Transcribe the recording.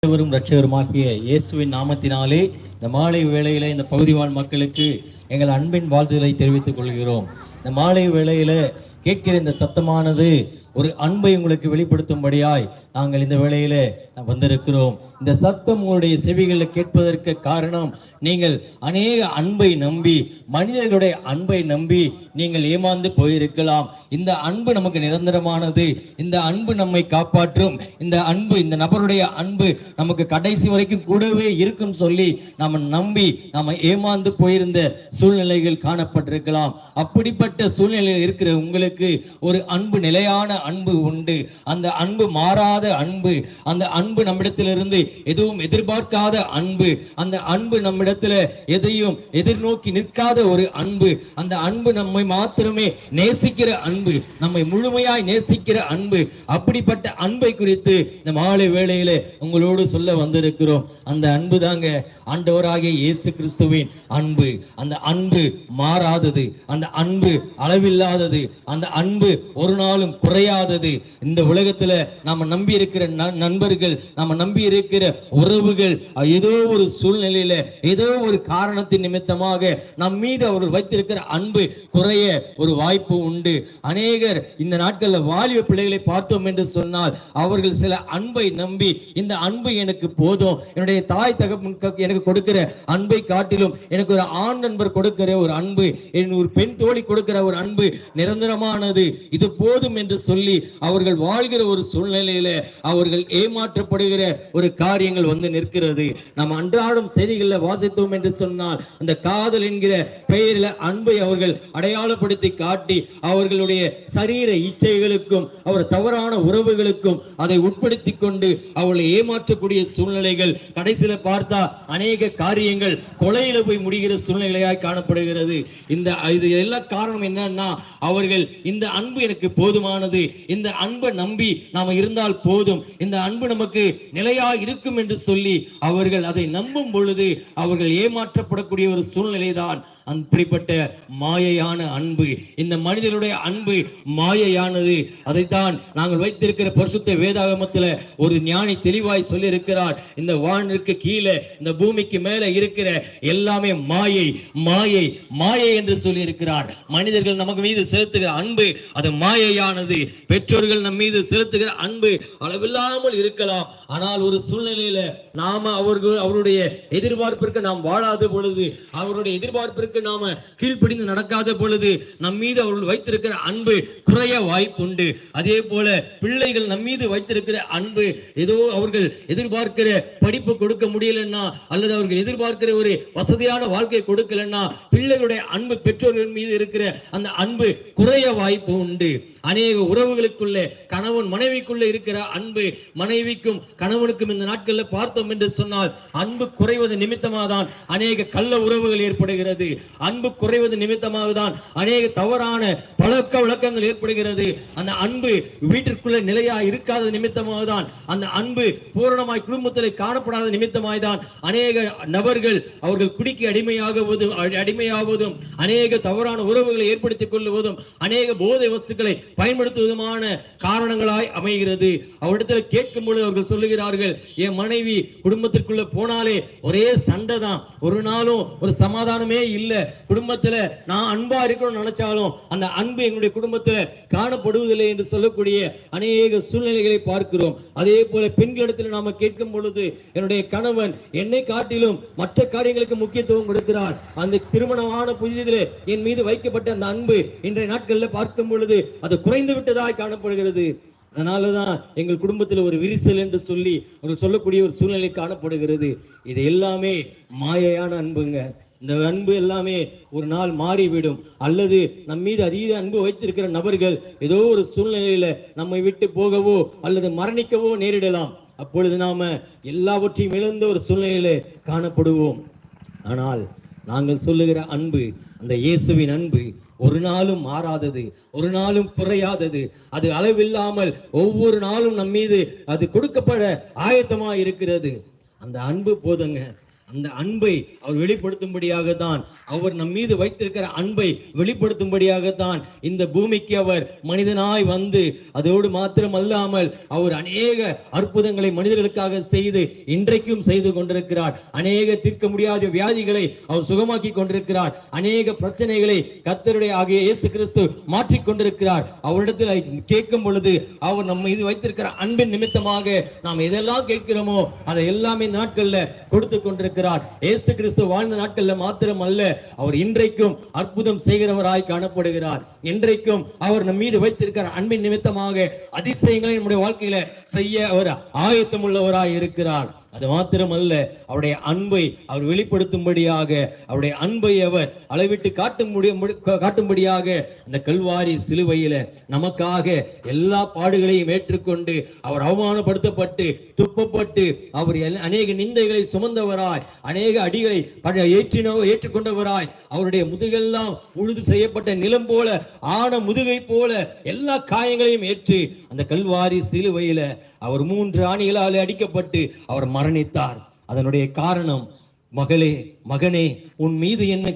ரட்சகருமாகிய இயேசுவின் நாமத்தினாலே இந்த மாலை வேளையில இந்த பகுதி வாழ் மக்களுக்கு எங்கள் அன்பின் வாழ்த்துக்களை தெரிவித்துக் கொள்கிறோம். இந்த மாலை வேளையில கேட்கிற இந்த சத்தமானது ஒரு அன்பை உங்களுக்கு வெளிப்படுத்தும்படியாய் நாங்கள் இந்த வேளையில வந்திருக்கிறோம். இந்த சத்தம் உங்களுடைய செவிகளில் கேட்பதற்கு காரணம், நீங்கள் அநேக அன்பை நம்பி, மனிதர்களுடைய அன்பை நம்பி நீங்கள் ஏமாந்து போயிருக்கலாம். இந்த அன்பு நமக்கு நிரந்தரமானது. இந்த அன்பு நம்மை காப்பாற்றும். இந்த அன்பு, இந்த நபருடைய அன்பு நமக்கு கடைசி வரைக்கும் கூடவே இருக்கும் சொல்லி நம்ம நம்பி நம்ம ஏமாந்து போயிருந்த சூழ்நிலைகள் காணப்பட்டிருக்கலாம். அப்படிப்பட்ட சூழ்நிலையில் இருக்கிற உங்களுக்கு ஒரு அன்பு, நிலையான அன்பு உண்டு. அந்த அன்பு மாறாத அன்பு. அந்த அன்பு நம்மிடத்திலிருந்து எதுவும் எதிர்பார்க்காத அன்பு. அந்த அன்பு நம்மிடத்துல எதையும் எதிர்நோக்கி நிற்காத ஒரு அன்பு. அந்த அன்பு நம்மை மாத்திரமே நேசிக்கிற அன்பு, நம்மை முழுமையாய் நேசிக்கிற அன்பு. அப்படிப்பட்ட அன்பை குறித்து இந்த மாலை வேளையில உங்களோடு சொல்ல வந்திருக்கிறோம். அந்த அன்பு தாங்க ஆண்டவராகிய இயேசு கிறிஸ்துவின் அன்பு. அந்த அன்பு மாறாதது, அந்த அன்பு அளவில்லாதது, அந்த அன்பு ஒரு நாளும் குறையாதது. இந்த உலகத்துல நாம நம்பி இருக்கிற நண்பர்கள், நாம நம்பி இருக்கிற உறவுகள் ஏதோ ஒரு சூழ்நிலையில, ஏதோ ஒரு காரணத்தின் நிமித்தமாக நம் மீது அவர்கள் வைத்திருக்கிற அன்பு குறைய ஒரு வாய்ப்பு உண்டு. அநேகர் இந்த நாட்கள்ல வாலிப பிள்ளைகளை பார்த்தோம் என்று சொன்னால், அவர்கள் சில அன்பை நம்பி, இந்த அன்பு எனக்கு போதும், என்னுடைய தாய் தகப்பன் எனக்கு கொடுக்கிற அன்பை காட்டிலும் எனக்கு ஒரு ஆண் நண்பர் கொடுக்கிற ஒரு அன்பு, ஒரு பெண் தோழி கொடுக்கிற ஒரு அன்பு நிரந்தரமானது, இது போதும் என்று சொல்லி அவர்கள் வாழ்கிற ஒரு சூழ்நிலையில அவர்கள் ஏமாற்றப்படுகிற ஒரு காரியங்கள் வந்து நிற்கிறது. நம்ம அன்றாடம் செய்திகளில் வாசித்தோம் என்று சொன்னால், அந்த காதல் என்கிற பெயரில் அன்பை அவர்கள் அடையாளப்படுத்தி காட்டி அவர்களுடைய சரீர இச்சைகளுக்கும் அவர் தவறான உறவுகளுக்கும் அதை உட்படுத்தி கொண்டு அவர்களை ஏமாற்றக்கூடிய சூழ்நிலைகள், கடைசியில பார்த்தா அநேக காரியங்கள் கொலையில போய் முடிகிற சூழ்நிலையாய் காணப்படுகிறது. இது எல்லா காரணம் என்னன்னா, அவர்கள் இந்த அன்பு எனக்கு போதுமானது, இந்த அன்பை நம்பி நாம இருந்தால் போதும், இந்த அன்பு நமக்கு நிலையா இருக்கும் என்று சொல்லி அவர்கள் அதை நம்பும் பொழுது அவர்கள் ஏமாற்றப்படக்கூடிய ஒரு சூழ்நிலை தான் அப்படிப்பட்ட மாயையான அன்பு. இந்த மனிதனுடைய அன்பு மாயையானது. அதைத்தான் நாங்கள் வைத்திருக்கிற பரிசுத்த வேதாகமத்தில் ஒரு ஞானி தெளிவாய் சொல்லி இருக்கிறார். இந்த வானுக்கு கீழே, இந்த பூமிக்கு மேலே இருக்கிற எல்லாமே மாயை, மாயை, மாயை என்று சொல்லி இருக்கிறார். மனிதர்கள் நமக்கு மீது செலுத்துகிற அன்பு அது மாயையானது. பெற்றோர்கள் நம் மீது செலுத்துகிற அன்பு அளவில்லாமல் இருக்கலாம். ஆனால் ஒரு சூழ்நிலையில நாம அவருடைய எதிர்பார்ப்பிற்கு நாம் வாழாத பொழுது, அவருடைய எதிர்பார்ப்பிற்கு நாம கீழ்ப்படிந்து நடக்காத பொழுது நம் மீது அவர்கள் வைத்திருக்கிற அன்பு குறைய வாய்ப்புண்டு. அதே போல பிள்ளைகள் நம் மீது வைத்திருக்கிற அன்பு, ஏதோ அவர்கள் எதிர்பார்க்கிற படிப்பு கொடுக்க முடியலன்னா, அல்லது அவர்கள் எதிர்பார்க்கிற ஒரு வசதியான வாழ்க்கை கொடுக்கலன்னா, பிள்ளைகளுடைய அன்பு, பெற்றோர்கள் மீது இருக்கிற அந்த அன்பு குறைய வாய்ப்பு உண்டு. அநேக உறவுகளுக்குள்ளே, கணவன் மனைவிக்குள்ளே இருக்கிற அன்பு, மனைவிக்கும் கணவனுக்கும் இந்த நாட்களில் பார்த்தோம் என்று சொன்னால் அன்பு குறைவது நிமித்தமாக தான் அநேக கள்ள உறவுகள் ஏற்படுகிறது. அன்பு குறைவது நிமித்தமாக தான் அநேக தவறான பழக்க வழக்கங்கள் ஏற்படுகிறது. அந்த அன்பு வீட்டிற்குள்ள நிலையா இருக்காத நிமித்தமாக தான், அந்த அன்பு பூரணமாய் குடும்பத்தில் காணப்படாத நிமித்தமாய் தான் அநேக நபர்கள் அவர்கள் குடிக்கு அடிமையாவதும் அநேக தவறான உறவுகளை ஏற்படுத்திக் கொள்வதும் அநேக போதை வஸ்துக்களை பயன்படுத்துவதுமான காரணங்களாய் அமைகிறது. அவரிடத்தில் கேட்கும் பொழுது அவர்கள் சொல்லுகிறார்கள், என் மனைவி குடும்பத்திற்குள்ள போனாலே ஒரே சண்டை தான், ஒரு நாளும் ஒரு சமாதானமே இல்ல, குடும்பத்துல நான் அன்பா இருக்கணும்னு நினைச்சாலும் அந்த அன்பு எங்களுடைய குடும்பத்துல காணப்படுவதில்லை என்று சொல்லக்கூடிய அநேக சூழ்நிலைகளை பார்க்கிறோம். அதே போல பெண்களிடத்தில் நாம கேட்கும் பொழுது, என்னுடைய கணவன் என்னை காட்டிலும் மற்ற காரியங்களுக்கு முக்கியத்துவம் கொடுக்கிறார், அந்த திருமணமான புதிதிலே என் மீது வைக்கப்பட்ட அந்த அன்பு இன்றைய நாட்களில் பார்க்கும் பொழுது அது குறைந்து விட்டதாய் காணப்படுகிறது. அதனாலதான் எங்கள் குடும்பத்தில் ஒரு விரிசல் என்று சொல்லி ஒரு சொல்லக்கூடிய ஒரு சூழ்நிலை காணப்படுகிறது. இது எல்லாமே மாயையான அன்புங்க. இந்த அன்பு எல்லாமே ஒரு நாள் மாறிவிடும். அல்லது நம் மீது அதீத அன்பு வைத்திருக்கிற நபர்கள் ஏதோ ஒரு சூழ்நிலையில நம்மை விட்டு போகவோ அல்லது மரணிக்கவோ நேரிடலாம். அப்பொழுது நாம எல்லாவற்றையும் இழந்த ஒரு சூழ்நிலையில காணப்படுவோம். ஆனால் நாங்கள் சொல்லுகிற அன்பு, அந்த இயேசுவின் அன்பு ஒரு நாளும் மாறாதது, ஒரு நாளும் குறையாதது. அது அளவில்லாமல் ஒவ்வொரு நாளும் நம் மீது அது கொடுக்கப்பட ஆயத்தமா இருக்கிறது. அந்த அன்பு போதுங்க. அந்த அன்பை அவர் வெளிப்படுத்தும்படியாகத்தான், அவர் நம் மீது வைத்திருக்கிற அன்பை வெளிப்படுத்தும்படியாகத்தான் இந்த பூமிக்கு அவர் மனிதனாய் வந்து, அதோடு மாத்திரம் அல்லாமல் அவர் அநேக அற்புதங்களை மனிதர்களுக்காக செய்து இன்றைக்கும் செய்து கொண்டிருக்கிறார். அநேக தீர்க்க முடியாத வியாதிகளை அவர் சுகமாக்கி கொண்டிருக்கிறார். அநேக பிரச்சனைகளை கர்த்தருடைய ஆகிய இயேசு கிறிஸ்து மாற்றிக் கொண்டிருக்கிறார். அவரிடத்தில் கேட்கும் பொழுது அவர் நம்ம மீது வைத்திருக்கிற அன்பின் நிமித்தமாக நாம் எதெல்லாம் கேட்கிறோமோ அதை எல்லாமே நாட்கள்ல கொடுத்து கொண்டிருக்கிறார். இயேசு கிறிஸ்து வாழ்ந்த நாட்கள்ல மாத்திரம் அல்ல, அவர் இன்றைக்கும் அற்புதம் செய்கிறவராய் காணப்படுகிறார். இன்றைக்கும் அவர் நம் மீது வைத்திருக்கிற அன்பின் நிமித்தமாக அதிசயங்களை நம்முடைய வாழ்க்கையில செய்ய அவர் ஆயத்தம் உள்ளவராய் இருக்கிறார். அது மாத்திரமல்ல, அவருடைய அன்பை அவர் வெளிப்படுத்தும்படியாக, அவருடைய அன்பை அவர் அளவிட்டு காட்டும்படியாக அந்த கல்வாரி சிலுவையில நமக்காக எல்லா பாடுகளையும் ஏற்றுக்கொண்டு அவர் அவமானப்படுத்தப்பட்டு துப்பப்பட்டு அவர் அநேக நிந்தைகளை சுமந்தவராய், அநேக அடிகளை ஏற்றுக்கொண்டவராய், அவருடைய முதுகெல்லாம் உழுது செய்யப்பட்ட நிலம் போல ஆன முதுகை போல எல்லா காயங்களையும் ஏற்று அந்த கல்வாரி சிலுவையில அவர் 3 ஆணிகளால் அடிக்கப்பட்டு அவர் மரணித்தார். அதனுடைய காரணம், மகளே மகனே, உன் மீது என்ன